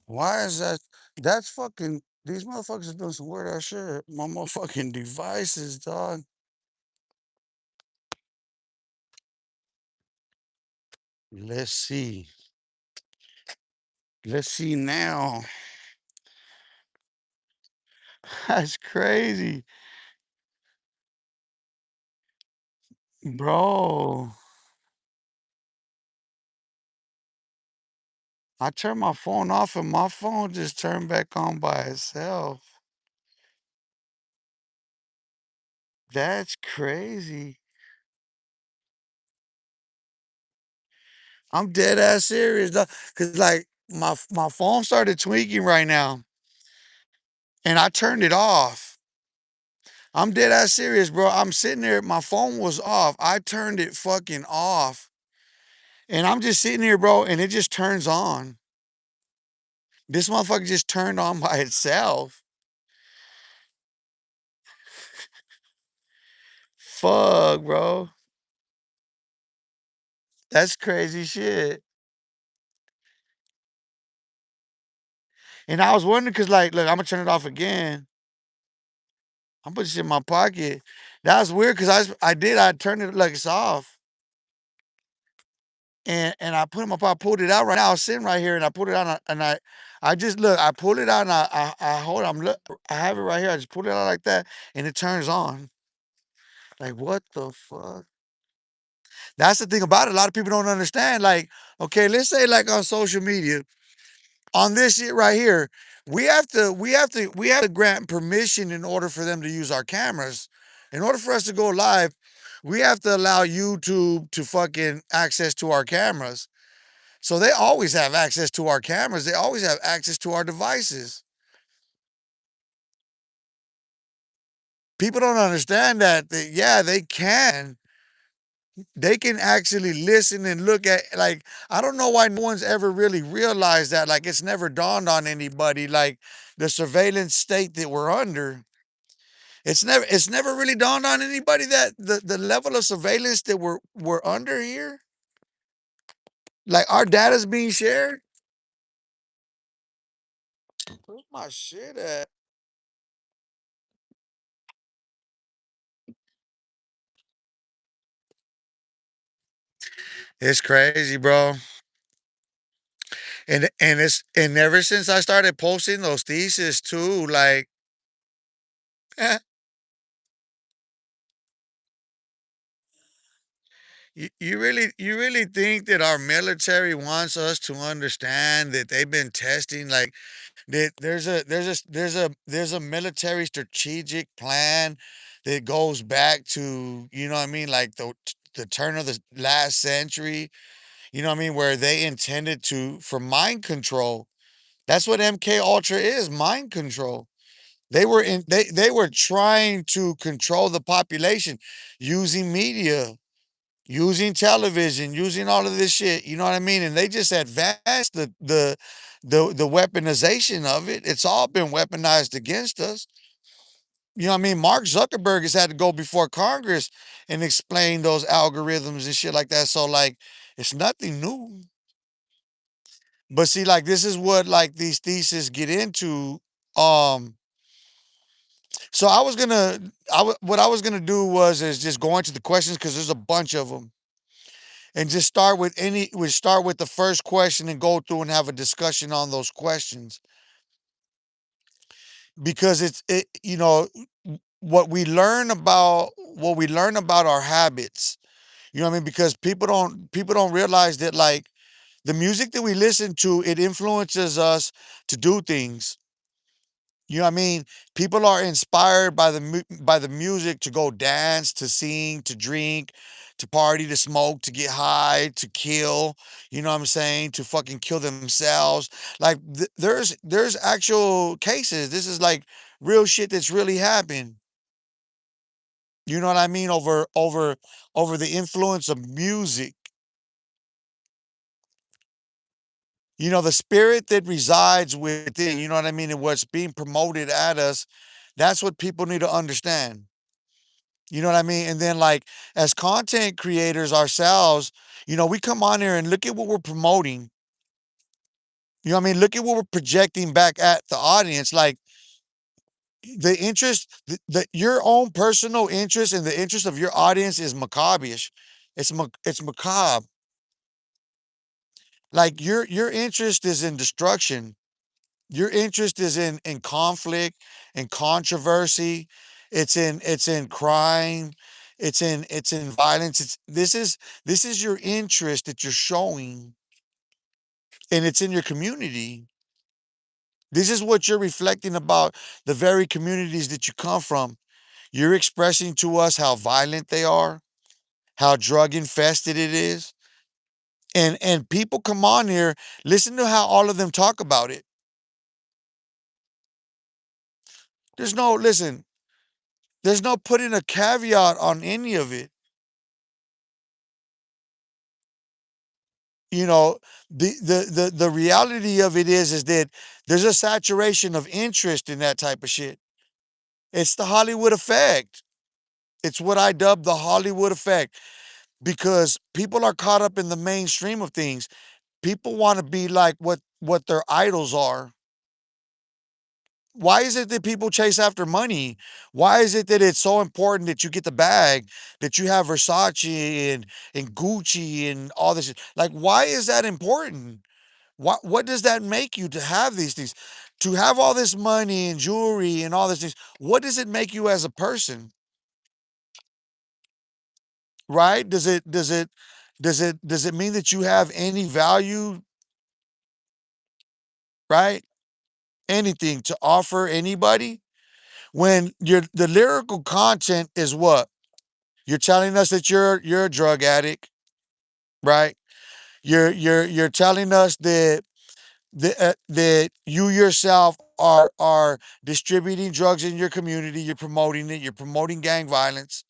Why is that? That's fucking. These motherfuckers are doing some weird ass shit. My motherfucking devices, dog. Let's see. Let's see now. That's crazy, bro. I turned my phone off and my phone just turned back on by itself. That's crazy. I'm dead ass serious, dog. Cause like my phone started tweaking right now, and I turned it off. I'm dead ass serious, bro. I'm sitting there. My phone was off. I turned it fucking off, and I'm just sitting here, bro, and it just turns on. This motherfucker just turned on by itself. Fuck, bro. That's crazy shit. And I was wondering, cause like, look, I'm gonna turn it off again. I'm putting shit in my pocket. That was weird, cause I turned it like it's off. And I put him up. I pulled it out right now. I was sitting right here, and I pulled it out, and I just look. I pulled it out, and I hold. It, I'm look. I have it right here. I just pull it out like that, and it turns on. Like what the fuck? That's the thing about it. A lot of people don't understand. Like, okay, let's say like on social media, on this shit right here, we have to grant permission in order for them to use our cameras. In order for us to go live, we have to allow YouTube to fucking access to our cameras. So they always have access to our cameras. They always have access to our devices. People don't understand that yeah, they can. They can actually listen and look at like I don't know why no one's ever really realized that. Like it's never dawned on anybody like the surveillance state that we're under. It's never really dawned on anybody that the level of surveillance that we're under here. Like our data's being shared. Where's my shit at? It's crazy, bro. And ever since I started posting those theses too, like you really think that our military wants us to understand that they've been testing like that there's a military strategic plan that goes back to, you know what I mean, like the turn of the last century, you know what I mean, where they intended to for mind control. That's what MK Ultra is, mind control. They were trying to control the population using media, using television, using all of this shit. You know what I mean? And they just advanced the weaponization of it. It's all been weaponized against us. You know what I mean? Mark Zuckerberg has had to go before Congress and explain those algorithms and shit like that. So like it's nothing new. But see, like this is what like these theses get into. Um So what I was gonna do was is just go into the questions because there's a bunch of them, and just start with the first question and go through and have a discussion on those questions because what we learn about our habits. You know what I mean? Because people don't realize that like the music that we listen to it influences us to do things. You know what I mean? People are inspired by the music to go dance, to sing, to drink, to party, to smoke, to get high, to kill. You know what I'm saying? To fucking kill themselves. Like there's actual cases. This is like real shit that's really happened. You know what I mean? Over the influence of music. You know, the spirit that resides within, you know what I mean, and what's being promoted at us, that's what people need to understand. You know what I mean? And then like as content creators ourselves, we come on here and look at what we're promoting. You know what I mean? Look at what we're projecting back at the audience. Like the interest, your own personal interest and the interest of your audience is macabre-ish. It's macabre. Like your interest is in destruction. Your interest is in conflict and controversy. It's in crime. It's in violence. This is your interest that you're showing, and it's in your community. This is what you're reflecting about the very communities that you come from. You're expressing to us how violent they are, how drug infested it is. And people come on here, listen to how all of them talk about it. There's no listen, there's no putting a caveat on any of it. You know, the reality of it is that there's a saturation of interest in that type of shit. It's the Hollywood effect. It's what I dub the Hollywood effect because people are caught up in the mainstream of things. People want to be like what their idols are. Why is it that people chase after money? Why is it that it's so important that you get the bag, that you have Versace and Gucci and all this? Like, why is that important? What does that make you to have these things? To have all this money and jewelry and all these things, what does it make you as a person? Right? Does it mean that you have any value, right? Anything to offer anybody? When the lyrical content is what? You're telling us that you're a drug addict, right? You're telling us that you yourself are distributing drugs in your community. You're promoting it. You're promoting gang violence,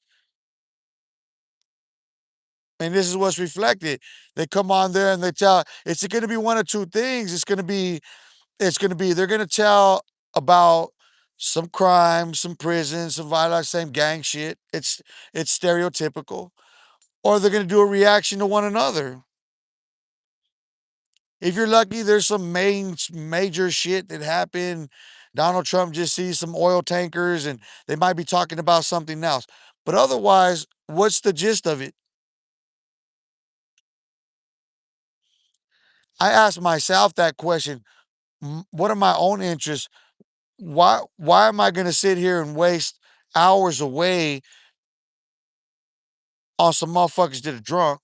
and this is what's reflected. They come on there and they tell it's going to be one of two things. It's going to be they're going to tell about some crime, some prison, some violence, same gang shit. It's stereotypical, or they're going to do a reaction to one another. If you're lucky, there's some major shit that happened. Donald Trump just sees some oil tankers and they might be talking about something else. But otherwise, what's the gist of it? I ask myself that question. What are my own interests? Why am I going to sit here and waste hours away on some motherfuckers that are drunk?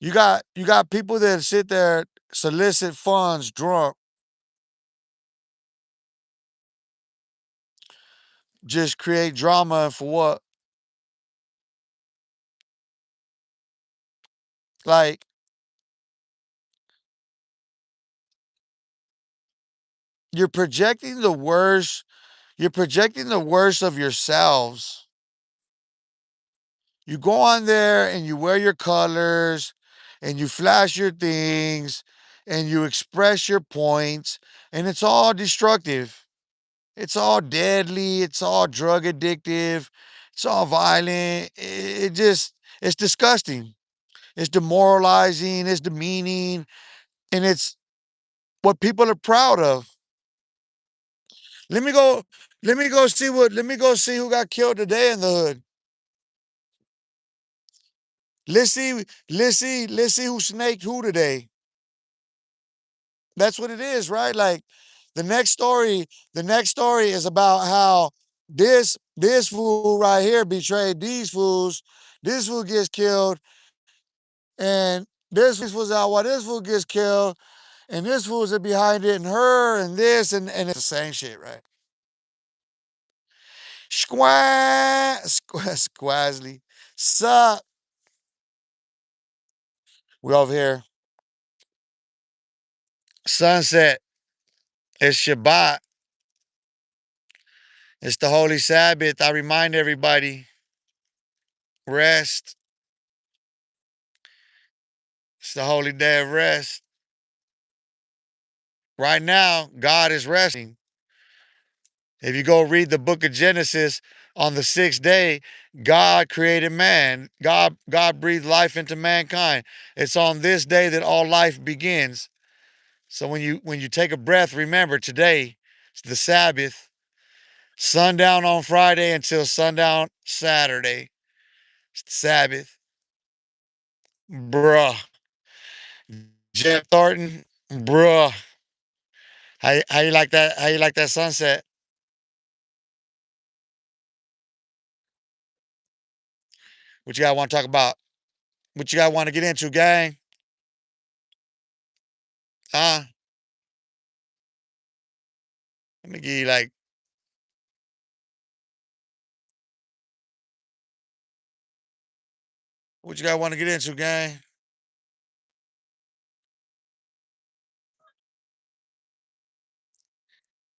You got people that sit there solicit funds drunk, just create drama for what? Like you're projecting the worst you're projecting the worst of yourselves. You go on there and you wear your colors and you flash your things and you express your points, and it's all destructive. It's all deadly. It's all drug addictive. It's all violent. It's disgusting. It's demoralizing. It's demeaning. And it's what people are proud of. Let me go. Let me go see who got killed today in the hood. Let's see who snaked who today. That's what it is, right? Like the next story is about how this fool right here betrayed these fools. This fool gets killed, and this fool's out while this fool gets killed, and this fool's are behind it, and her, and this, and it's the same shit, right? Squazzly. Sup? We over here. Sunset. It's Shabbat. It's the Holy Sabbath. I remind everybody, rest. It's the holy day of rest. Right now, God is resting. If you go read the book of Genesis, On the sixth day, God created man. God breathed life into mankind. It's on this day that all life begins. So when you take a breath, remember today, it's the Sabbath, sundown on Friday until sundown Saturday. It's the Sabbath. Bruh. Jeff Thornton, bruh. How you like that? How you like that sunset? What you guys want to talk about? What you guys want to get into, gang? Huh? Let me give you like what you guys want to get into, gang?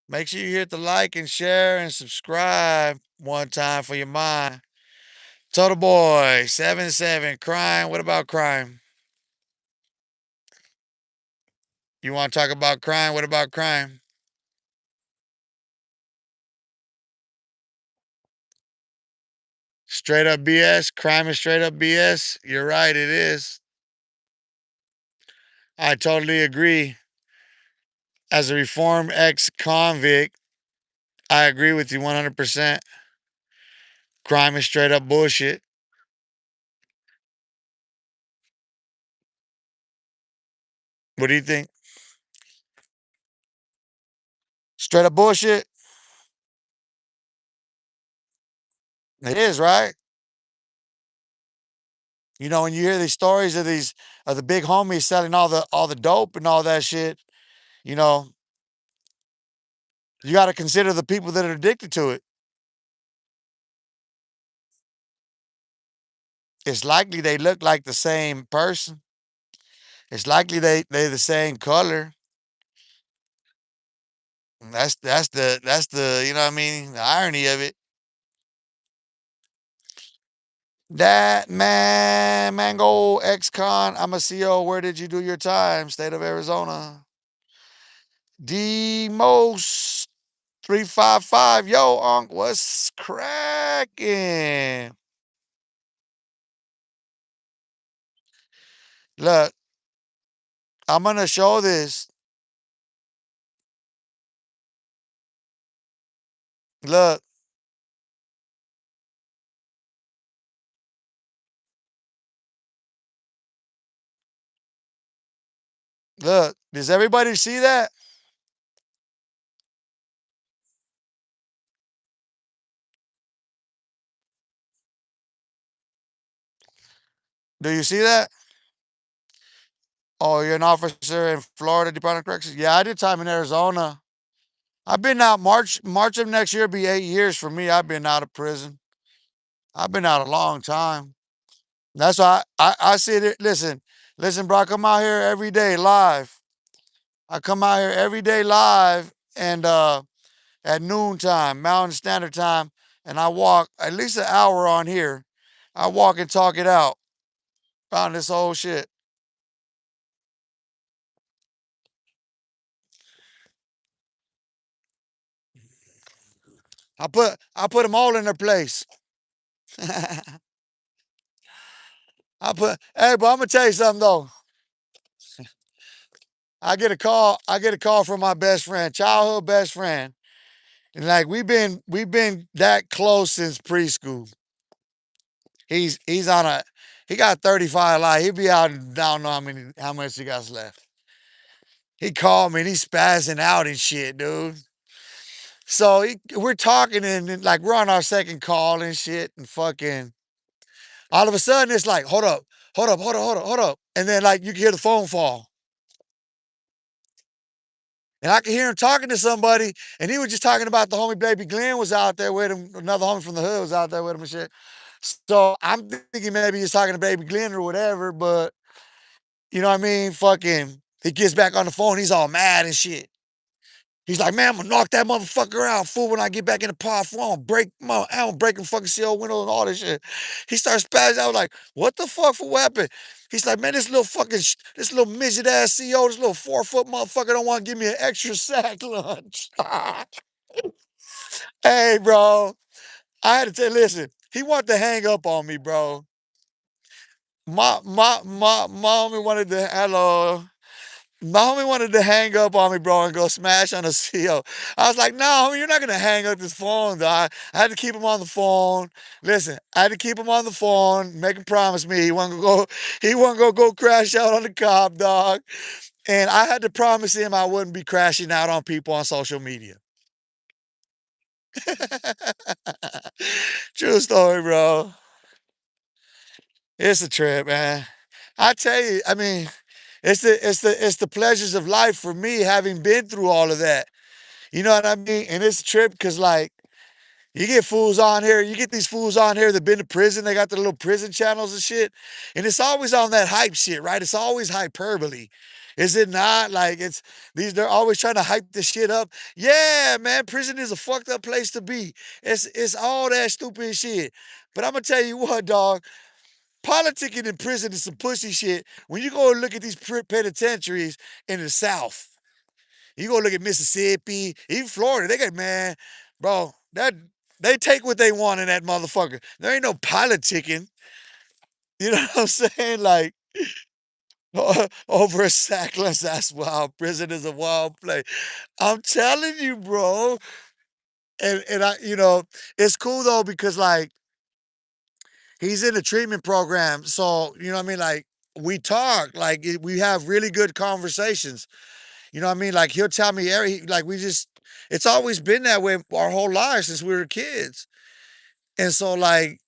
Make sure you hit the like and share and subscribe one time for your mind. Total Boy 77 crime. What about crime? You want to talk about crime? What about crime? Straight up BS. Crime is straight up BS. You're right, it is. I totally agree. As a reformed ex convict, I agree with you 100%. Crime is straight up bullshit. What do you think? Straight up bullshit? It is, right? You know, when you hear these stories of these of the big homies selling all the dope and all that shit, you know, you got to consider the people that are addicted to it. It's likely they look like the same person. It's likely they the same color. That's the you know what I mean, the irony of it. That man, Mango ex-con, I'm a CO. Where did you do your time? State of Arizona. The most 355. Yo, Unc, what's cracking? Look, I'm gonna show this. Look, look. Does everybody see that? Do you see that? Oh, you're an officer in Florida Department of Corrections? Yeah, I did time in Arizona. I've been out March of next year be 8 years for me. I've been out of prison. I've been out a long time. That's why I see it. Listen, bro. I come out here every day live. I come out here every day live and at noontime, Mountain Standard Time, and I walk at least an hour on here. I walk and talk it out on this whole shit. I put them all in their place. Hey, bro, I'm gonna tell you something though. I get a call from my best friend, childhood best friend. And like we've been that close since preschool. He's on a he got 35 life. He'll be out and I don't know how much he got left. He called me and he's spazzing out and shit, dude. So we're talking and like we're on our second call and shit and fucking all of a sudden it's like, hold up, hold up. And then like you can hear the phone fall. And I could hear him talking to somebody, and he was just talking about the homie Baby Glenn was out there with him. Another homie from the hood was out there with him and shit. So I'm thinking maybe he's talking to Baby Glenn or whatever, but you know what I mean? Fucking, he gets back on the phone, he's all mad and shit. He's like, man, I'm gonna knock that motherfucker out, fool, when I get back in the pod, fool. I'm gonna break him fucking CO window and all this shit. He starts spazzing. I was like, what the fuck for what happened? He's like, man, this little fucking, this little midget ass CO, this little 4 foot motherfucker don't want to give me an extra sack lunch. Hey, bro, I had to tell listen, he wanted to hang up on me, bro. My homie wanted to hello. My homie wanted to hang up on me, bro, and go smash on a CO. I was like, no, homie, you're not gonna hang up this phone, dog. I had to keep him on the phone. Listen, I had to keep him on the phone, make him promise me he wasn't gonna go crash out on the cop, dog. And I had to promise him I wouldn't be crashing out on people on social media. True story, bro. It's a trip, man. I tell you, I mean, it's the pleasures of life for me having been through all of that. You know what I mean? And it's a trip because like you get fools on here, you get these fools on here that been to prison, they got their little prison channels and shit. And it's always on that hype shit, right? It's always hyperbole. Is it not? Like it's they're always trying to hype this shit up. Yeah, man, prison is a fucked up place to be. It's all that stupid shit. But I'm gonna tell you what, dog. Politicking in prison is some pussy shit. When you go and look at these penitentiaries in the South, you go look at Mississippi, even Florida. They got man, bro. That they take what they want in that motherfucker. There ain't no politicking. You know what I'm saying? Like over a sackless, that's wild. Prison is a wild place. I'm telling you, bro. And I, it's cool though because like he's in a treatment program, so you know what I mean. Like we talk, like we have really good conversations. You know what I mean? Like he'll tell me like we just it's always been that way our whole lives since we were kids. And so like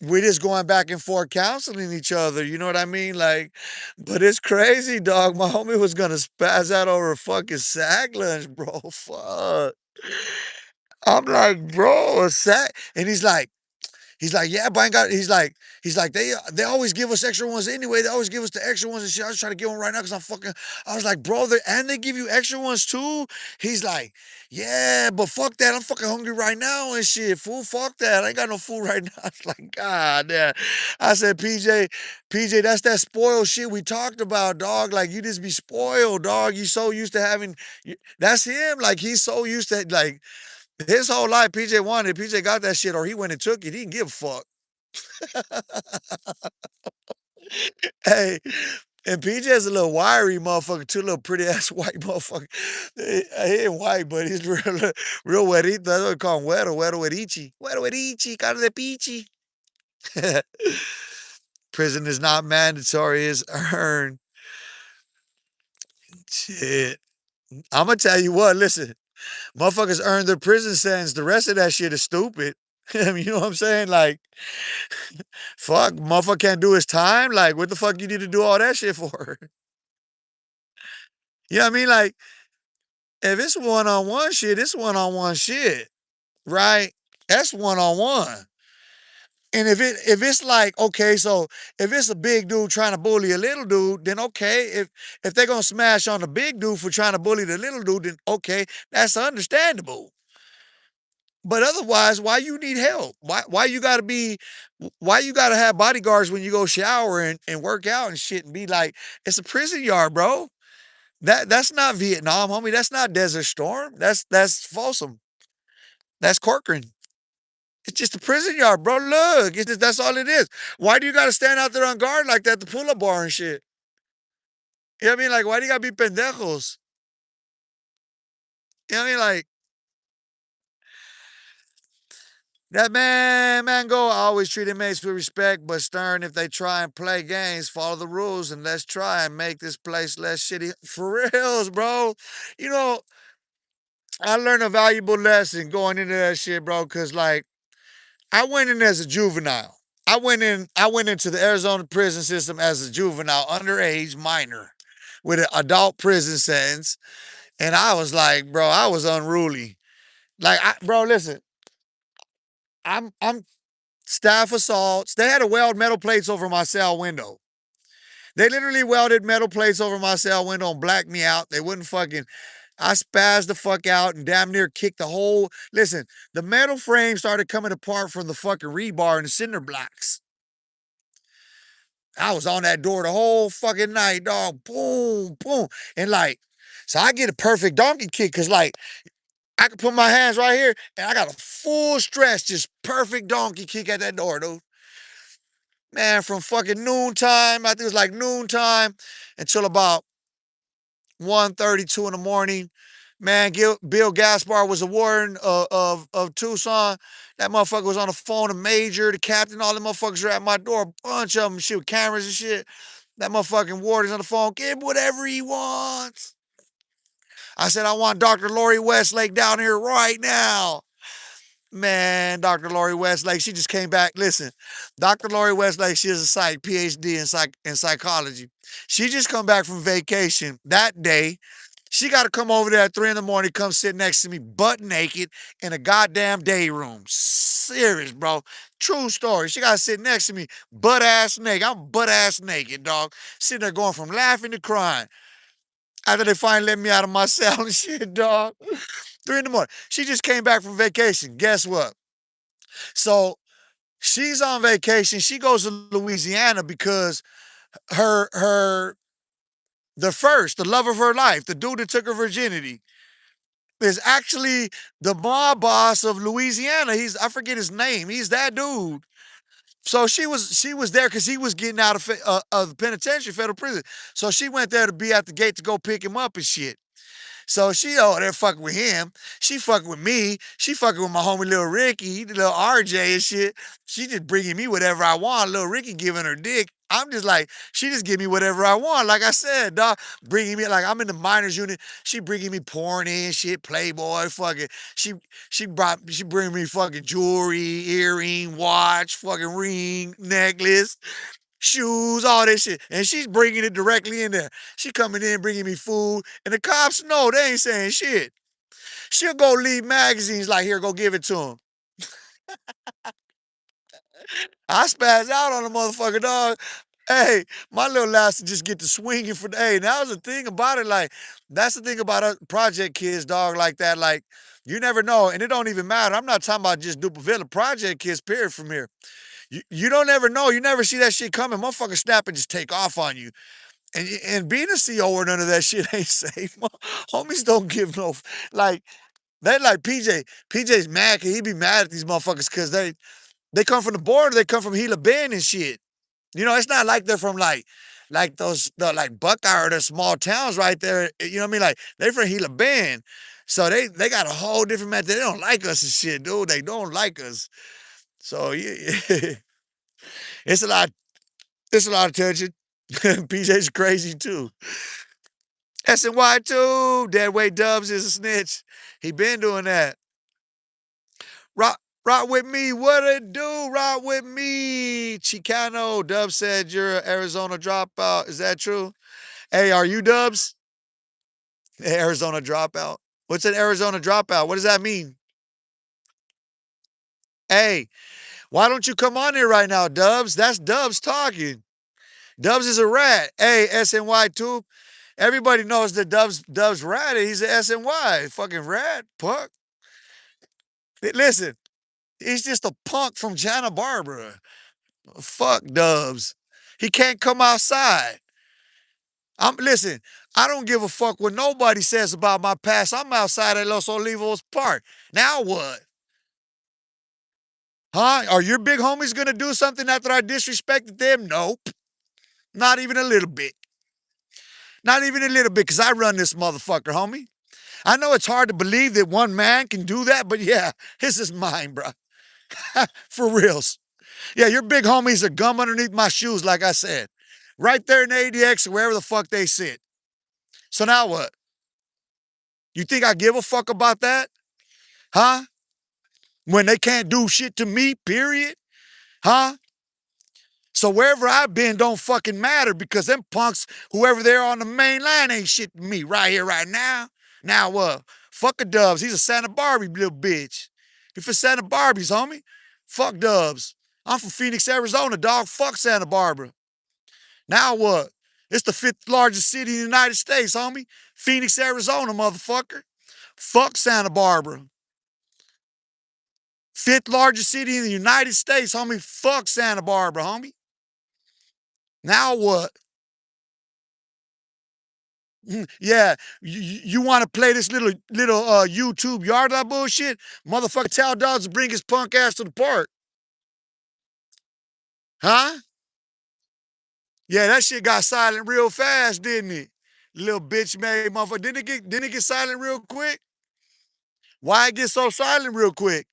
we're just going back and forth counseling each other, you know what I mean? Like, but it's crazy, dog. My homie was gonna spaz out over a fucking sack lunch, bro. Fuck. I'm like, bro, a sack. And he's like, yeah, but I ain't got. He's like, they always give us extra ones anyway. They always give us the extra ones and shit. I was trying to get one right now because I'm fucking. I was like, bro, and they give you extra ones too. He's like, yeah, but fuck that. I'm fucking hungry right now and shit. Fool, fuck that. I ain't got no food right now. I was like, God damn. I said, PJ, that's that spoiled shit we talked about, dog. Like you just be spoiled, dog. You so used to having. That's him. Like he's so used to like. His whole life, PJ wanted. PJ got that shit, or he went and took it. He didn't give a fuck. Hey, and PJ's a little wiry motherfucker, too, little pretty ass white motherfucker. He ain't white, but he's real wetito. That's what we call him, wero werichi. Wero werichi, cara de pichi. Prison is not mandatory, it's earned. Shit. I'm gonna tell you what, listen, motherfuckers earn their prison sentence. The rest of that shit is stupid. I mean, you know what I'm saying? Like, fuck, motherfucker can't do his time. Like, what the fuck you need to do all that shit for? You know what I mean? Like, if it's one on one shit, it's one on one shit, right? That's one on one. And if it's like okay, so if it's a big dude trying to bully a little dude, then okay. If they're gonna smash on the big dude for trying to bully the little dude, then okay, that's understandable. But otherwise, why you need help? Why you gotta have bodyguards when you go shower and work out and shit and be like, it's a prison yard, bro. That's not Vietnam, homie. That's not Desert Storm. That's Folsom. That's Corcoran. It's just a prison yard, bro. Look, that's all it is. Why do you gotta stand out there on guard like that, the pull-up bar and shit? You know what I mean? Like, why do you gotta be pendejos? You know what I mean? Like, that Mango, I always treat inmates with respect, but stern if they try and play games. Follow the rules and let's try and make this place less shitty. For reals, bro. You know, I learned a valuable lesson going into that shit, bro, because like I went in as a juvenile. I went into the Arizona prison system as a juvenile, underage minor, with an adult prison sentence. And I was like, bro, I was unruly. Like, bro, listen, I'm staff assaults. They had to weld metal plates over my cell window. They literally welded metal plates over my cell window and blacked me out. They wouldn't fucking. I spazzed the fuck out and damn near kicked the whole. Listen, the metal frame started coming apart from the fucking rebar and the cinder blocks. I was on that door the whole fucking night, dog. Boom, boom. And like, so I get a perfect donkey kick because like I can put my hands right here, and I got a full stretch, just perfect donkey kick at that door, dude. Man, from fucking noontime, I think it was like noontime, until about 1:32 in the morning. Man, Bill Gaspar was the warden of Tucson. That motherfucker was on the phone, the major, the captain, all the motherfuckers were at my door. A bunch of them, shit, with cameras and shit. That motherfucking warden's on the phone. Give him whatever he wants. I said, I want Dr. Lori Westlake down here right now. Man, Dr. Lori Westlake, she just came back. Listen, Dr. Lori Westlake, she is a PhD in psychology. She just come back from vacation that day. She got to come over there at 3 in the morning, come sit next to me, butt naked, in a goddamn day room. Serious, bro. True story. She got to sit next to me, butt ass naked. I'm butt ass naked, dog. Sitting there going from laughing to crying. After they finally let me out of my cell and shit, dog. 3 in the morning. She just came back from vacation. Guess what? So she's on vacation. She goes to Louisiana because her the love of her life, the dude that took her virginity, is actually the mob boss of Louisiana. I forget his name. He's that dude. So she was there because he was getting out of the penitentiary, federal prison. So she went there to be at the gate to go pick him up and shit. So she over there fucking with him. She fucking with me. She fucking with my homie Lil Ricky, little RJ and shit. She just bringing me whatever I want. Lil Ricky giving her dick. I'm just like, she just give me whatever I want. Like I said, dog, bringing me, like I'm in the minors unit. She bringing me porn and shit, Playboy, fucking. She she bring me fucking jewelry, earring, watch, fucking ring, necklace, shoes, all that shit. And she's bringing it directly in there. She coming in, bringing me food. And the cops know they ain't saying shit. She'll go leave magazines like, here, go give it to him. I spaz out on the motherfucker, dog. Hey, my little ass to just get to swinging for the, hey, that was the thing about it. Like, that's the thing about us project kids, dog, like that. Like, you never know. And it don't even matter. I'm not talking about just Duperville, project kids, period, from here. You don't ever know. You never see that shit coming. Motherfucker snap and just take off on you. And being a CO or none of that shit ain't safe. Homies don't give no like they like PJ. PJ's mad cause he be mad at these motherfuckers because they come from the border, they come from Gila Bend and shit. You know, it's not like they're from like those like Buckeye or the small towns right there. You know what I mean? Like they from Gila Bend. So they got a whole different method. They don't like us and shit, dude. They don't like us. So yeah, it's a lot, it's a lot of tension. PJ's crazy too. SNY too. Deadweight Dubs is a snitch. He been doing that. Rock, rock with me. What it do? Rock with me. Chicano. Dubs said you're an Arizona dropout. Is that true? Hey, are you Dubs? Arizona dropout. What's an Arizona dropout? What does that mean? Hey, why don't you come on here right now, Dubs? That's Dubs talking. Dubs is a rat. Hey, SNY too. Everybody knows that Dubs rat. He's a SNY. Fucking rat. Punk. Listen, he's just a punk from Santa Barbara. Fuck Dubs. He can't come outside. Listen, I don't give a fuck what nobody says about my past. I'm outside at Los Olivos Park. Now what? Huh? Are your big homies gonna do something after I disrespected them? Nope. Not even a little bit. Not even a little bit, because I run this motherfucker, homie. I know it's hard to believe that one man can do that, but yeah, this is mine, bro. For reals. Yeah, your big homies are gum underneath my shoes, like I said. Right there in the ADX or wherever the fuck they sit. So now what? You think I give a fuck about that? Huh? When they can't do shit to me, period? Huh? So wherever I've been don't fucking matter because them punks, whoever they're on the main line, ain't shit to me right here, right now. Now what? Fuck a Dubs. He's a Santa Barbie little bitch. He for Santa Barbies, homie. Fuck Dubs. I'm from Phoenix, Arizona, dog. Fuck Santa Barbara. Now what? It's the fifth largest city in the United States, homie. Phoenix, Arizona, motherfucker. Fuck Santa Barbara. Fifth largest city in the United States, homie. Fuck Santa Barbara, homie. Now what? Yeah, you want to play this little YouTube yard dog bullshit? Motherfucker, tell dogs to bring his punk ass to the park, huh? Yeah, that shit got silent real fast, didn't it? Little bitch made motherfucker. Didn't it get silent real quick? Why it get so silent real quick?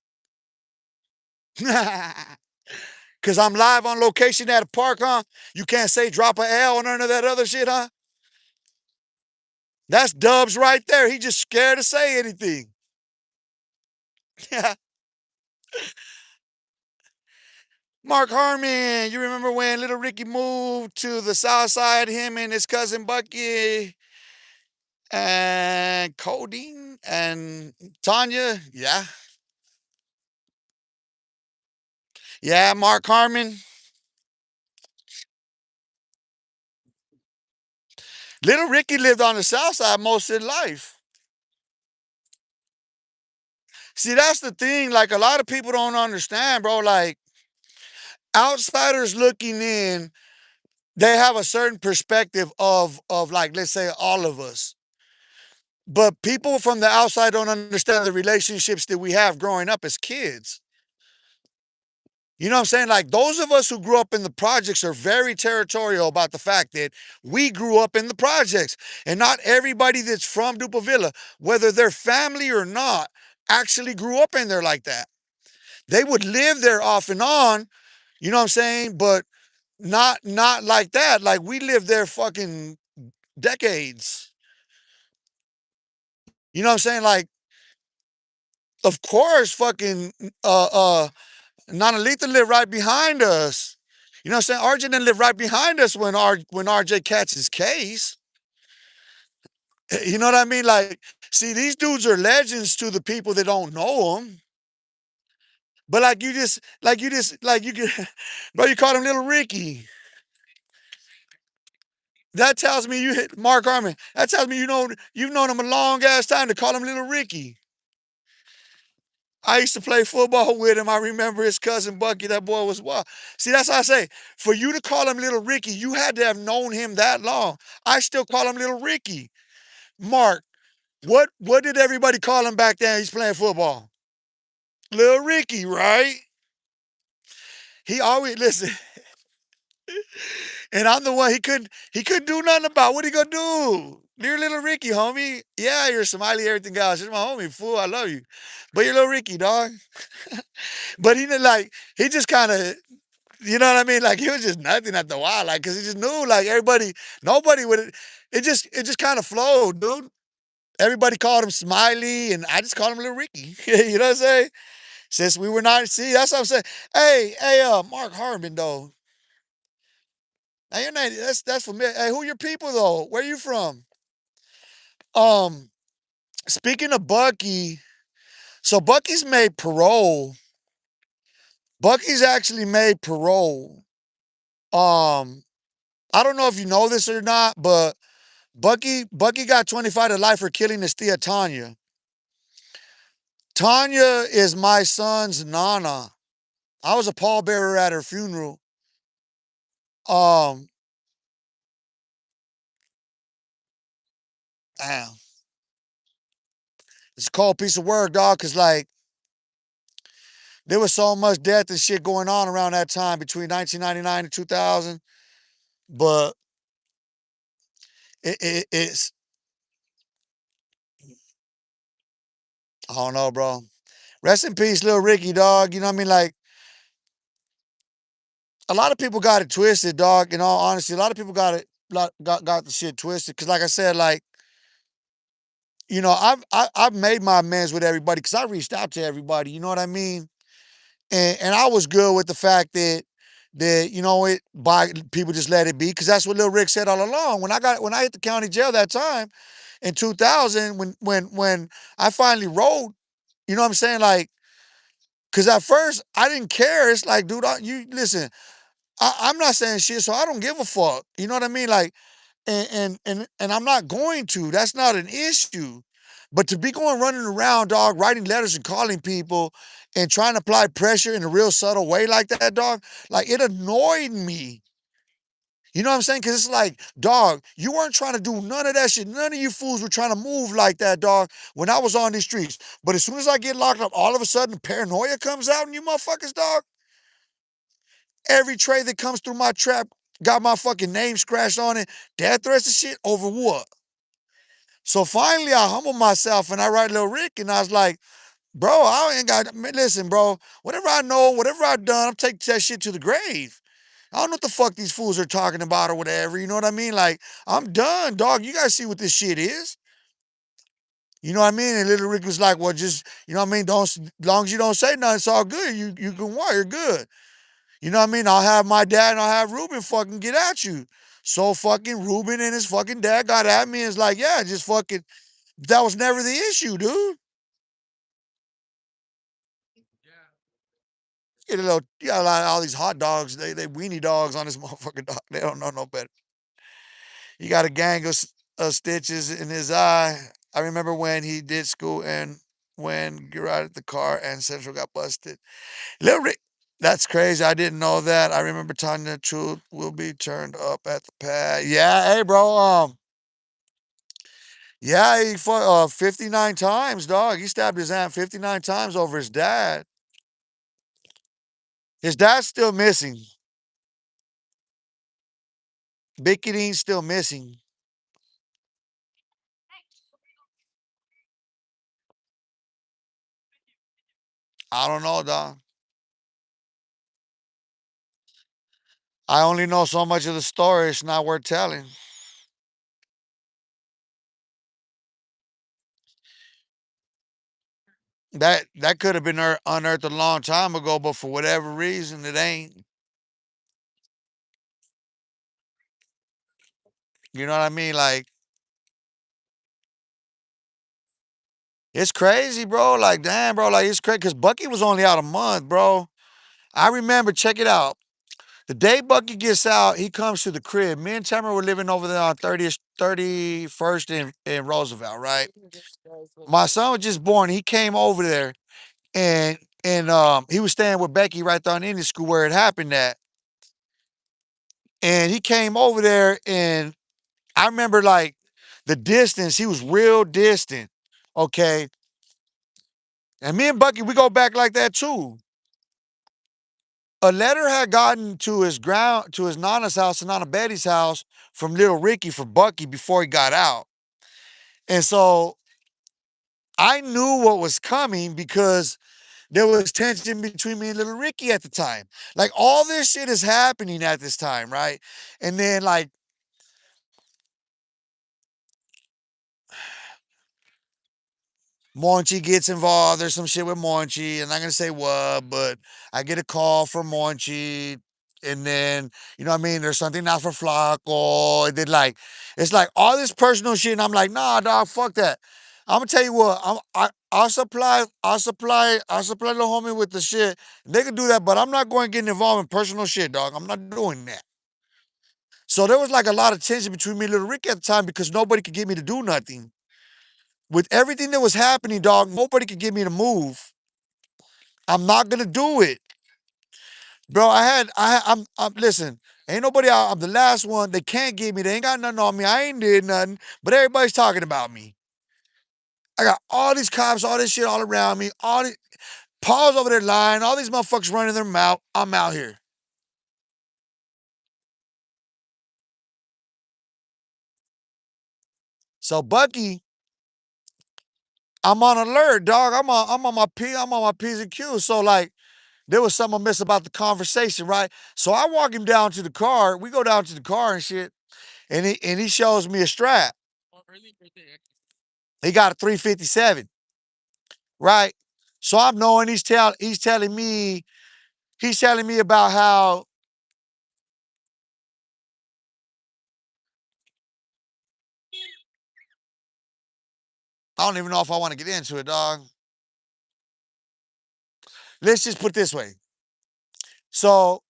Cause I'm live on location at a park, huh? You can't say drop a L or none of that other shit, huh? That's Dubs right there. He just scared to say anything. Mark Harmon, you remember when little Ricky moved to the south side, him and his cousin Bucky and Codeine and Tanya? Yeah. Yeah, Mark Harmon. Little Ricky lived on the south side most of his life. See, that's the thing. Like, a lot of people don't understand, bro. Like, outsiders looking in, they have a certain perspective of like, let's say, all of us. But people from the outside don't understand the relationships that we have growing up as kids. You know what I'm saying? Like, those of us who grew up in the projects are very territorial about the fact that we grew up in the projects. And not everybody that's from Dupovilla, whether they're family or not, actually grew up in there like that. They would live there off and on, you know what I'm saying? But not like that. Like, we lived there fucking decades. You know what I'm saying? Like, of course, fucking Nana Letha lived right behind us. You know what I'm saying? RJ didn't live right behind us when RJ catches his case. You know what I mean? Like, see, these dudes are legends to the people that don't know them. But like you can, bro, you call him Little Ricky. That tells me you hit Mark Harmon. That tells me you've known him a long ass time to call him Little Ricky. I used to play football with him. I remember his cousin Bucky. That boy was wild. See, that's how I say. For you to call him Little Ricky, you had to have known him that long. I still call him Little Ricky. Mark, what did everybody call him back then? He's playing football. Little Ricky, right? He always listen, and I'm the one he couldn't do nothing about. What he gonna do? You're Little Ricky, homie. Yeah, you're smiley, everything else. You're my homie, fool. I love you. But you're Little Ricky, dog. But he didn't like he just kind of, you know what I mean? Like, he was just nothing at the while, like, cause he just knew, like, nobody would. It just kind of flowed, dude. Everybody called him Smiley, and I just called him Little Ricky. You know what I'm saying? Since we were not, see, that's what I'm saying. Hey, Mark Harmon though. Now your name, that's familiar. Hey, who your people though? Where you from? Um, Speaking of Bucky, so Bucky's made parole. Bucky's actually made parole. Um, I don't know if you know this or not, but Bucky got 25 to life for killing his tia Tanya. Tanya is my son's nana. I was a pallbearer at her funeral. Um, Damn, it's a cold piece of work, dog. Cause like there was so much death and shit going on around that time between 1999 and 2000. But it's I don't know, bro. Rest in peace, little Ricky, dog. You know what I mean? Like, a lot of people got it twisted, dog. In all honesty, a lot of people got the shit twisted. Cause like I said, like, I've made my amends with everybody because I reached out to everybody. You know what I mean? And I was good with the fact that by people just let it be because that's what Lil Rick said all along. When I hit the county jail that time in 2000, when I finally wrote, you know what I'm saying, like, because at first I didn't care. It's like, dude, you listen. I'm not saying shit, so I don't give a fuck. You know what I mean? Like, and I'm not going to. That's not an issue. But to be going running around, dog, writing letters and calling people and trying to apply pressure in a real subtle way like that, dog, like, it annoyed me. You know what I'm saying? Because it's like, dog, you weren't trying to do none of that shit. None of you fools were trying to move like that, dog, when I was on these streets. But as soon as I get locked up, all of a sudden paranoia comes out in you motherfuckers, dog. Every trade that comes through my trap got my fucking name scratched on it. Death threats and shit over what? So finally, I humbled myself and I write Lil Rick and I was like, bro, I ain't got, man, listen, bro, whatever I know, whatever I've done, I'm taking that shit to the grave. I don't know what the fuck these fools are talking about or whatever. You know what I mean? Like, I'm done, dog. You guys see what this shit is. You know what I mean? And Little Rick was like, well, just, you know what I mean? Don't, as long as you don't say nothing, it's all good. You can wire good. You know what I mean? I'll have my dad and I'll have Ruben fucking get at you. So fucking Ruben and his fucking dad got at me and it's like, yeah, just fucking, that was never the issue, dude. Get a little, you got a lot of all these hot dogs, they weenie dogs on this motherfucking dog. They don't know no better. He got a gang of stitches in his eye. I remember when he did school and when get out of the car and Central got busted. Little Rick, that's crazy. I didn't know that. I remember telling the truth will be turned up at the pad. Yeah, hey bro, yeah, he fought 59 times, dog. He stabbed his aunt 59 times over his dad. His dad's still missing. Bicketing's still missing. I don't know, dog. I only know so much of the story. It's not worth telling. That could have been unearthed a long time ago, but for whatever reason, it ain't. You know what I mean? Like, it's crazy, bro. Like, damn, bro. Like, it's crazy because Bucky was only out a month, bro. I remember, check it out. The day Bucky gets out, he comes to the crib. Me and Tamara were living over there on 30th, 31st in Roosevelt, right? My son was just born. He came over there and he was staying with Becky right there in Indian school where it happened at. And he came over there and I remember like the distance, he was real distant. Okay. And me and Bucky, we go back like that too. A letter had gotten to his Nana's house and Nana Betty's house from little Ricky for Bucky before he got out. And so I knew what was coming because there was tension between me and little Ricky at the time. Like all this shit is happening at this time, right? And then like Monchi gets involved. There's some shit with Monchi. I'm not gonna say what, but I get a call from Monchi, and then you know what I mean. There's something now for Flacco, and then like it's like all this personal shit, and I'm like, nah, dog, fuck that. I'm gonna tell you what. I'll supply the homie with the shit. They can do that, but I'm not going to get involved in personal shit, dog. I'm not doing that. So there was like a lot of tension between me and Little Rick at the time because nobody could get me to do nothing with everything that was happening, dog, nobody could get me to move. I'm not gonna do it, bro. Listen. Ain't nobody out. I'm the last one. They can't get me. They ain't got nothing on me. I ain't did nothing, but everybody's talking about me. I got all these cops, all this shit all around me. All these Paul's over there lying. All these motherfuckers running their mouth. I'm out here. So Bucky, I'm on alert, dog. I'm on my P's and Q's. So like, there was something amiss about the conversation, right? So I walk him down to the car. We go down to the car and shit. And he shows me a strap. He got a 357, right? So I'm knowing he's telling me about how I don't even know if I want to get into it, dog. Let's just put it this way. So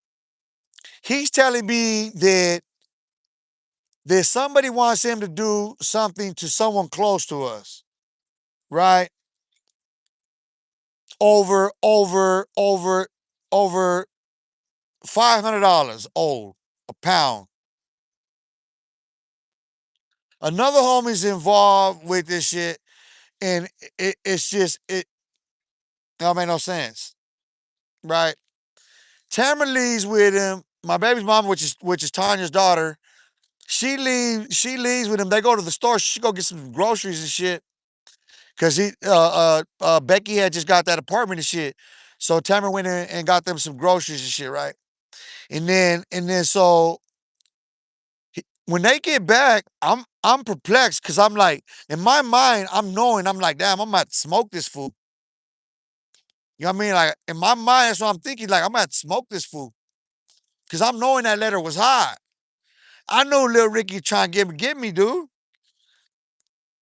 he's telling me that somebody wants him to do something to someone close to us, right? Over $500 old a pound. Another homie's involved with this shit, and it's just it don't make no sense, right? Tamara leaves with him. My baby's mama, which is Tanya's daughter, she leaves with him. They go to the store. She go get some groceries and shit. Cause Becky had just got that apartment and shit. So Tamara went in and got them some groceries and shit, right? And then so when they get back, I'm perplexed because I'm like, in my mind, I'm like, damn, I'm about to smoke this fool. You know what I mean? Like in my mind, that's what I'm thinking. Like I'm about to smoke this fool because I'm knowing that letter was hot. I know Lil Ricky trying to get me, dude.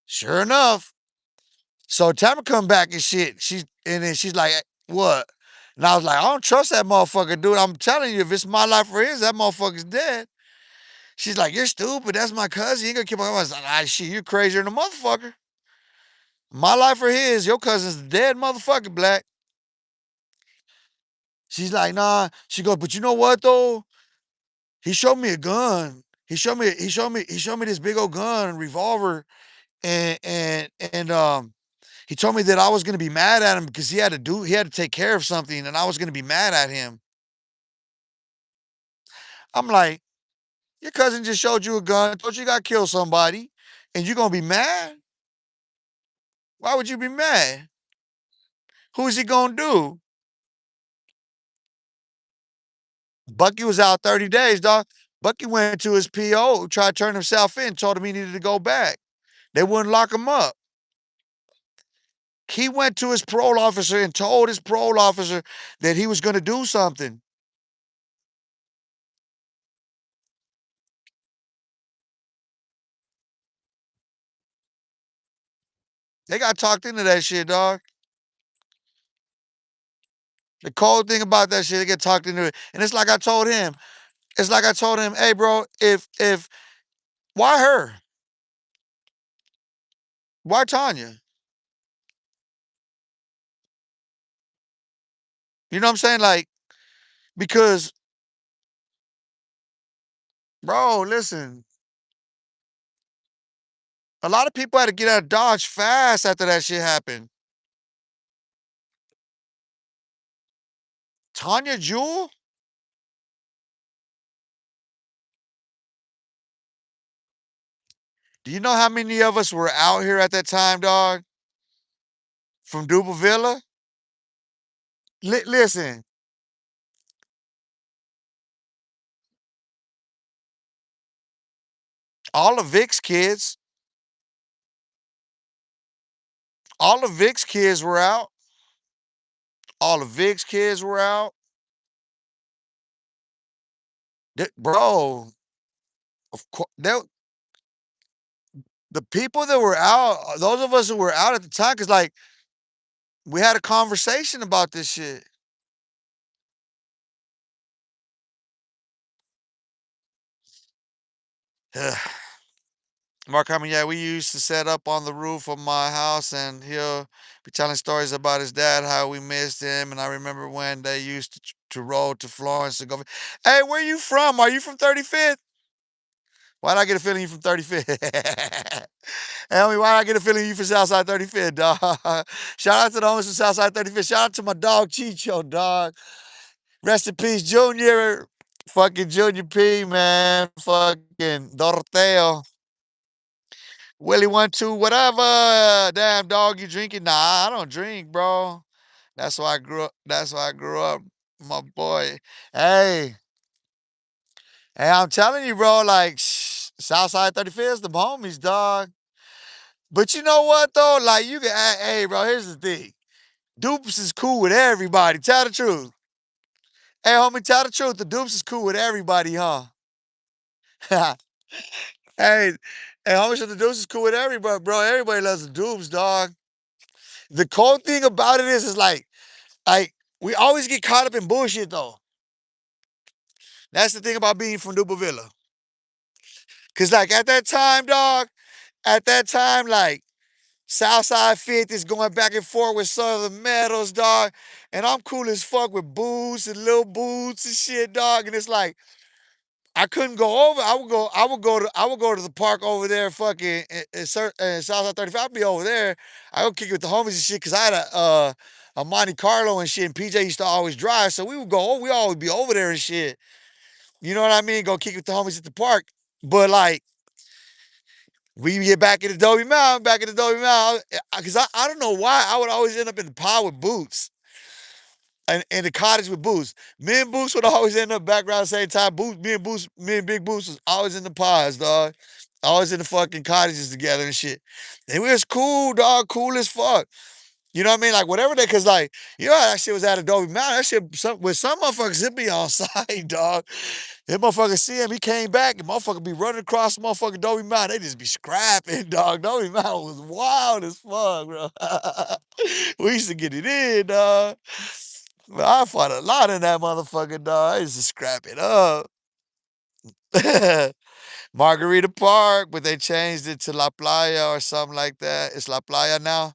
Sure enough. So Tamara come back and shit. And then she's like, what? And I was like, I don't trust that motherfucker, dude. I'm telling you, if it's my life or his, that motherfucker's dead. She's like, you're stupid. That's my cousin. You ain't gonna kill my cousin. I was like, ah, shit, you crazier than a motherfucker. My life or his, your cousin's dead motherfucker, Black. She's like, nah. She goes, but you know what though? He showed me a gun. He showed me this big old gun, revolver, and he told me that I was gonna be mad at him because he had to take care of something, and I was gonna be mad at him. I'm like, your cousin just showed you a gun, told you got to kill somebody, and you gonna be mad? Why would you be mad? Who's he gonna do? Bucky was out 30 days, dog. Bucky went to his PO, tried to turn himself in, told him he needed to go back. They wouldn't lock him up. He went to his parole officer and told his parole officer that he was gonna do something. They got talked into that shit, dog. The cold thing about that shit, they get talked into it. And it's like I told him, hey bro, if why her? Why Tanya? You know what I'm saying? Like, because, bro, listen, a lot of people had to get out of Dodge fast after that shit happened. Tanya Jewel? Do you know how many of us were out here at that time, dog? From Dublvilla? Listen, all the Vic's kids, all the Vic's kids were out. All the Vic's kids were out. Bro, of course, the people that were out, those of us who were out at the time, because like we had a conversation about this shit. Mark, I mean, yeah, we used to set up on the roof of my house, and he'll be telling stories about his dad, how we missed him. And I remember when they used to roll to Florence to go. Hey, where you from? Are you from 35th? Why did I get a feeling you from 35th? Hey, homie, why did I get a feeling you from Southside 35th, dog? Shout out to the homies from Southside 35th. Shout out to my dog Chicho, dog. Rest in peace, Junior. Fucking Junior P, man. Fucking Doroteo. Willie 1 2 whatever. Damn dog, you drinking? Nah, I don't drink, bro. That's why I grew up. That's why I grew up, my boy. Hey, hey, I'm telling you, bro. Like Southside 35th is the homies, dog. But you know what though? Like you can, hey, bro. Here's the thing. Dupes is cool with everybody. Tell the truth. Hey, homie, tell the truth. The Dupes is cool with everybody, huh? Hey, hey, homie, so the Dupes is cool with everybody, bro. Everybody loves the Dupes, dog. The cool thing about it is like we always get caught up in bullshit though. That's the thing about being from Dublvilla. Cause like at that time, dog, at that time, like Southside Fifth is going back and forth with Southern Metals, dog. And I'm cool as fuck with boots and little boots and shit, dog. And it's like, I couldn't go over. I would go to the park over there, fucking in Southside 35. I'd be over there. I go kick it with the homies and shit, cause I had a Monte Carlo and shit. And PJ used to always drive, so we would go. We always be over there and shit. You know what I mean? Go kick it with the homies at the park. But like we get back in the Dobie Mountain, cause I don't know why I would always end up in the pod with Boots and in the cottage with Boots. Me and Boots would always end up back around the same time. Me and Big Boots was always in the pods, dog. Always in the fucking cottages together and shit. And we was cool, dog, cool as fuck. You know what I mean? Like whatever they, cause like, you know how that shit was at Adobe Mountain. That shit, with some motherfuckers, it be on site, dog. That motherfucker see him, he came back, and motherfucker be running across the motherfucking Adobe Mountain. They just be scrapping, dog. Adobe Mountain was wild as fuck, bro. We used to get it in, dog. But I fought a lot in that motherfucker, dog. I used to scrap it up. Margarita Park, but they changed it to La Playa or something like that. It's La Playa now.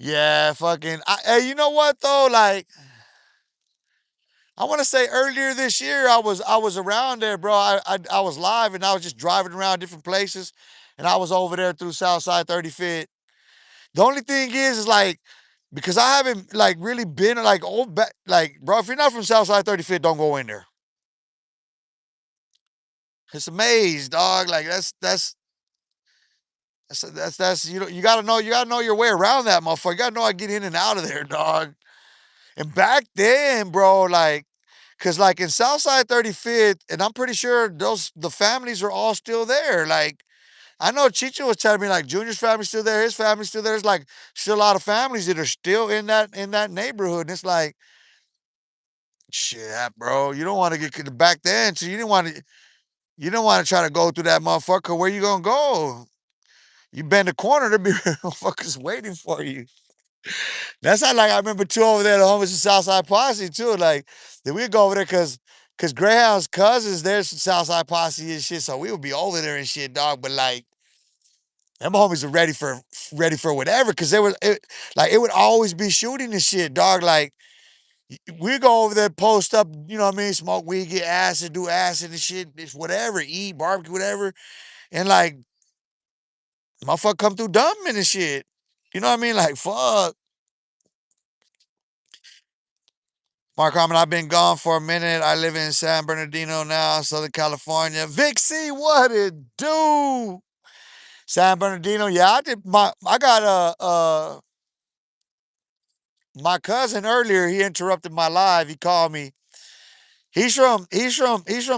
Yeah, fucking. Hey, you know what though? Like, I want to say earlier this year, I was around there, bro. I was live and I was just driving around different places, and I was over there through Southside 35th. The only thing is like because I haven't like really been like old back, like bro. If you're not from Southside 35th, don't go in there. It's a maze, dog. Like that's you gotta know your way around that motherfucker. You gotta know how to get in and out of there, dog. And back then, bro, like, cause like in Southside 35th, and I'm pretty sure the families are all still there. Like, I know Chicho was telling me like Junior's family's still there, his family's still there. There's like still a lot of families that are still in that neighborhood. And it's like, shit, bro, you don't want to get back then, so you didn't want to try to go through that motherfucker. Where you gonna go? You bend the corner, there be motherfuckers waiting for you. That's how like I remember too over there, the homies in Southside Posse too. Like then we'd go over there cause Greyhound's cousins, there's some Southside Posse and shit. So we would be over there and shit, dog. But like them homies are ready for whatever. Cause like it would always be shooting and shit, dog. Like we go over there, post up, you know what I mean, smoke weed, get acid, do acid and shit, it's whatever, eat, barbecue, whatever. And like motherfucker come through dumping and shit. You know what I mean? Like fuck. Mark Harmon, I've been gone for a minute. I live in San Bernardino now, Southern California. Vic C, what it do? San Bernardino, yeah, I got my cousin earlier, he interrupted my live. He called me. He's from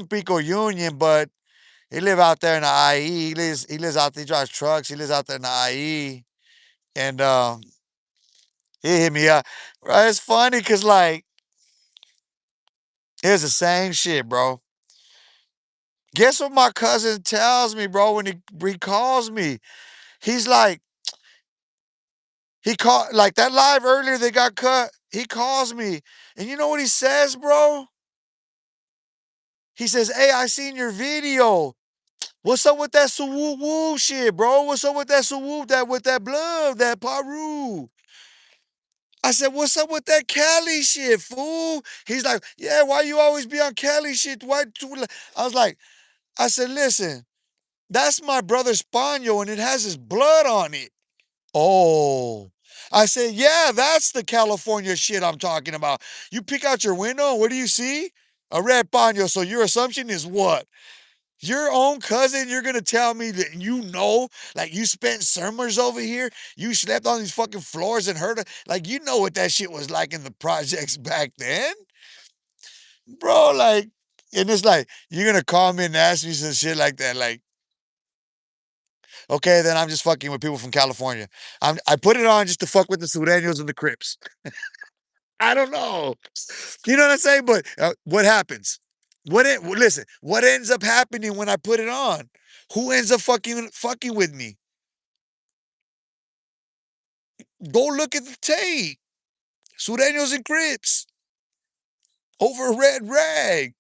Pico Union, but he live out there in the IE. He lives out there, he drives trucks, he lives out there in the IE. And he hit me up. Bro, it's funny because like it's the same shit, bro. Guess what my cousin tells me, bro, when he calls me? He's like, he called like that live earlier they got cut. He calls me. And you know what he says, bro? He says, hey, I seen your video. What's up with that woo woo shit, bro? What's up with that woo that with that blood, that paru? I said, what's up with that Cali shit, fool? He's like, yeah, why you always be on Cali shit? Why? I was like, I said, listen, that's my brother Spano and it has his blood on it. Oh. I said, yeah, that's the California shit I'm talking about. You peek out your window, what do you see? A red paño. So your assumption is what? Your own cousin, you're gonna tell me that you know, like you spent summers over here, you slept on these fucking floors and heard like you know what that shit was like in the projects back then, bro. Like, and it's like you're gonna call me and ask me some shit like that, like, okay, then I'm just fucking with people from California. I put it on just to fuck with the Sureños and the Crips. I don't know. You know what I'm saying? But what happens? Listen, what ends up happening when I put it on? Who ends up fucking with me? Go look at the tape. Sureños and Crips over a red rag.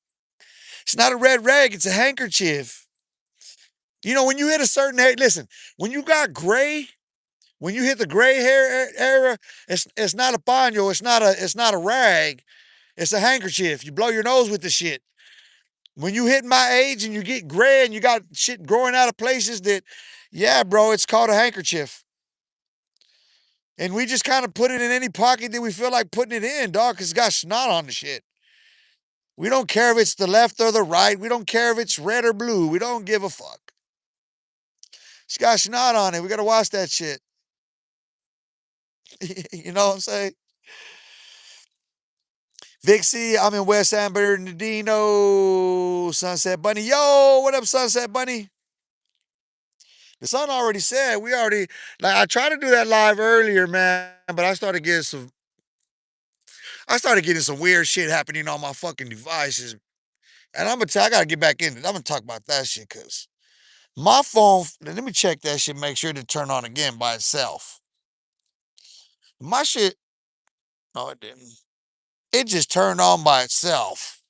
It's not a red rag, it's a handkerchief. You know, when you hit a certain age, listen, when you got gray, when you hit the gray hair era, it's not a paño, it's not a rag, it's a handkerchief. You blow your nose with the shit. When you hit my age and you get gray and you got shit growing out of places that, yeah, bro, it's called a handkerchief. And we just kind of put it in any pocket that we feel like putting it in, dog, because it's got snot on the shit. We don't care if it's the left or the right. We don't care if it's red or blue. We don't give a fuck. It's got snot on it. We got to wash that shit. You know what I'm saying? Vixie, I'm in West San Bernardino. Sunset Bunny. Yo, what up, Sunset Bunny? The sun already said we already like I tried to do that live earlier, man, but I started getting some weird shit happening on my fucking devices. And I'm gonna tell I gotta get back in it. I'm gonna talk about that shit because my phone, let me check that shit, make sure to turn on again by itself. My shit, no, it didn't. It just turned on by itself.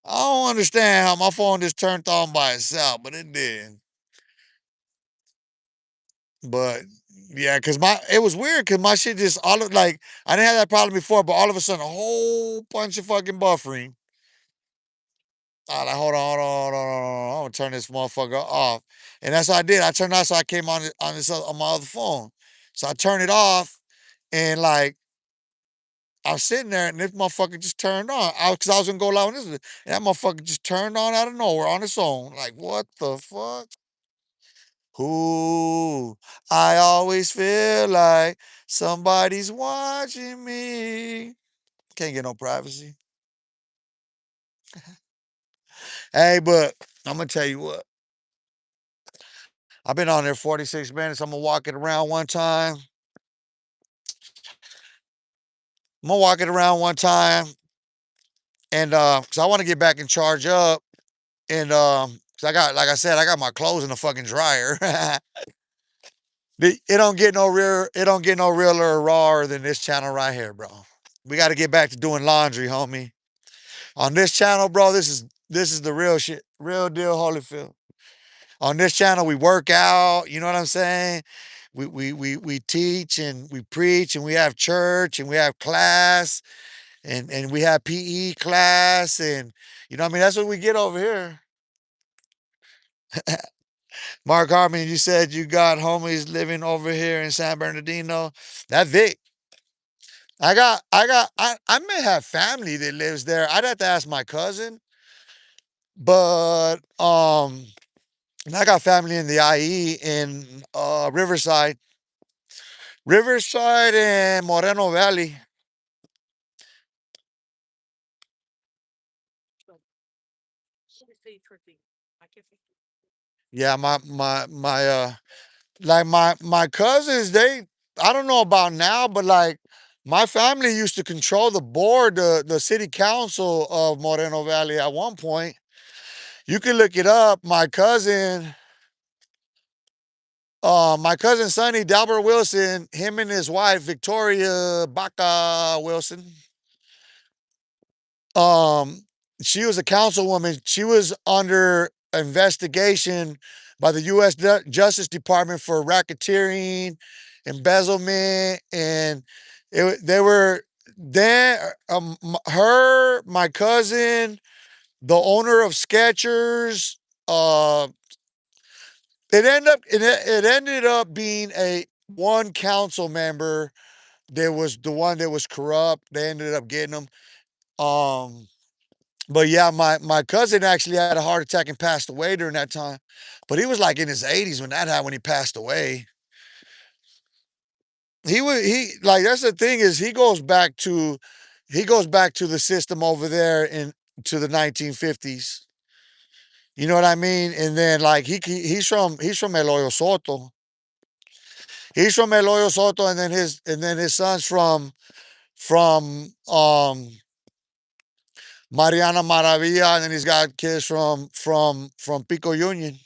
I don't understand how my phone just turned on by itself, but it did. But yeah, cause it was weird cause my shit just all of like I didn't have that problem before, but all of a sudden a whole bunch of fucking buffering. I like, hold on. I'm gonna turn this motherfucker off. And that's what I did. I turned it off so I came on my other phone. So I turned it off and like I'm sitting there and this motherfucker just turned on. Cause I was gonna go live on this. And that motherfucker just turned on out of nowhere on its own. Like, what the fuck? Ooh, I always feel like somebody's watching me. Can't get no privacy. Hey, but I'm gonna tell you what. I've been on there 46 minutes. I'm gonna walk it around one time. I'm gonna walk it around one time, and cause I want to get back and charge up, and cause I got, like I said, I got my clothes in the fucking dryer. It don't get no real, it don't get no realer or rawer than this channel right here, bro. We got to get back to doing laundry, homie. On this channel, bro, this is the real shit, real deal, Holyfield. On this channel, we work out. You know what I'm saying? We teach and we preach and we have church and we have class and we have PE class and you know what I mean. That's what we get over here. Mark Harmon, you said you got homies living over here in San Bernardino. That Vic. I may have family that lives there. I'd have to ask my cousin, but and I got family in the IE in Riverside and Moreno Valley. Yeah, my cousins, I don't know about now, but like my family used to control the board, the city council of Moreno Valley at one point. You can look it up. My cousin Sonny Dalbert Wilson, him and his wife Victoria Baca Wilson. Um, she was a councilwoman. She was under investigation by the U.S. Justice Department for racketeering, embezzlement, and they were then her, my cousin, the owner of Skechers. Uh, it ended up being a one council member that was the one that was corrupt. They ended up getting him. Um, but yeah, my cousin actually had a heart attack and passed away during that time. But he was like in his 80s when that happened when he passed away. He like that's the thing is he goes back to the system over there in to the 1950s. You know what I mean? And then like he's from Eloyo Soto. He's from Eloyo Soto, and then his son's from Mariana Maravilla, and then he's got kids from Pico Union.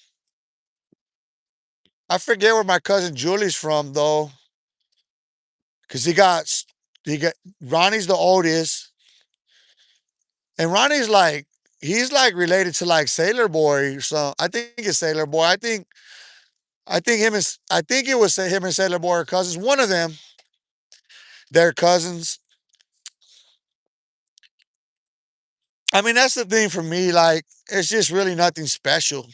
I forget where my cousin Julie's from though, because he got Ronnie's the oldest, and Ronnie's like he's like related to like Sailor Boy or something. I think it's Sailor Boy. I think it was him and Sailor Boy are cousins. One of them, they're cousins. I mean, that's the thing for me, like, it's just really nothing special.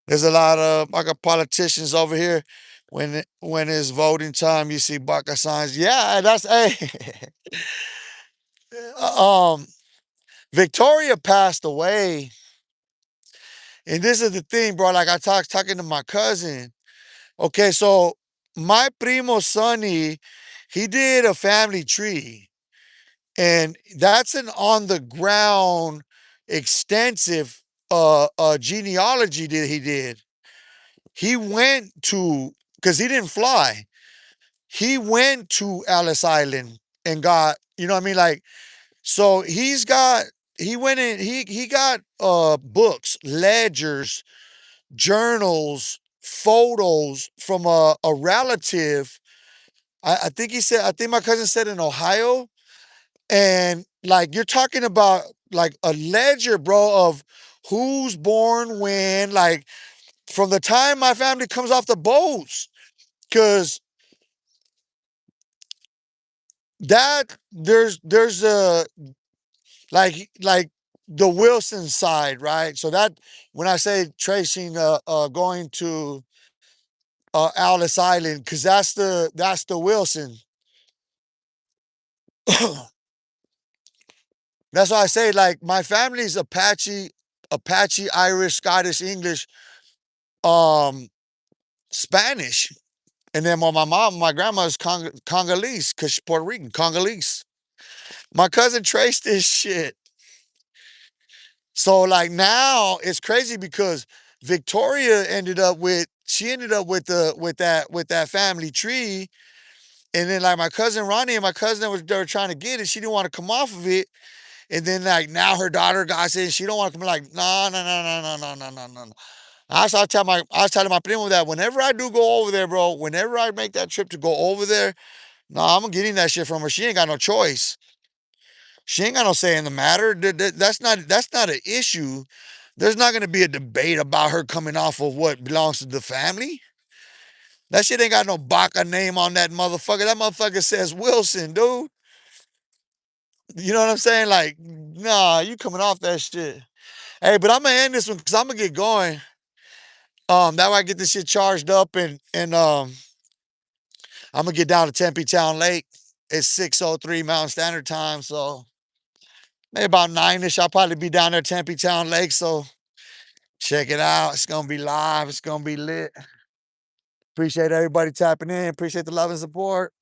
There's a lot of like politicians over here. When it's voting time, you see Baka signs. Yeah, that's hey. um, Victoria passed away, and this is the thing, bro. Like I talking to my cousin. Okay, so my primo Sonny, he did a family tree, and that's an on the ground, extensive genealogy that he did. He went to because he didn't fly. He went to Ellis Island and got, you know what I mean? Like, so he went in, he got books, ledgers, journals, photos from a relative. I think he said, I think my cousin said in Ohio. And like you're talking about like a ledger, bro, of who's born when, like from the time my family comes off the boats. Cause that there's a like the Wilson side, right? So that when I say tracing going to Alice Island, because that's the Wilson. That's why I say like my family's Apache, Irish, Scottish, English, um, Spanish. And then my mom, my grandma's Congolese, because she's Puerto Rican, Congolese. My cousin traced this shit. So like now it's crazy because Victoria ended up with that family tree. And then like my cousin Ronnie and my cousin that was they were trying to get it, she didn't want to come off of it. And then like now her daughter got it, she don't want to come like, no, no, no, no, no, no, no, no, no. I was telling my primo that whenever I do go over there, bro, whenever I make that trip to go over there, no, I'm getting that shit from her. She ain't got no choice. She ain't got no say in the matter. That's not an issue. There's not gonna be a debate about her coming off of what belongs to the family. That shit ain't got no Baca name on that motherfucker. That motherfucker says Wilson, dude. You know what I'm saying? Like, nah, you coming off that shit. Hey, but I'm gonna end this one because I'm gonna get going. That way I get this shit charged up and I'm gonna get down to Tempe Town Lake. It's 6:03 Mountain Standard Time, so maybe about 9ish. I'll probably be down there Tempe Town Lake. So check it out. It's gonna be live. It's gonna be lit. Appreciate everybody tapping in. Appreciate the love and support.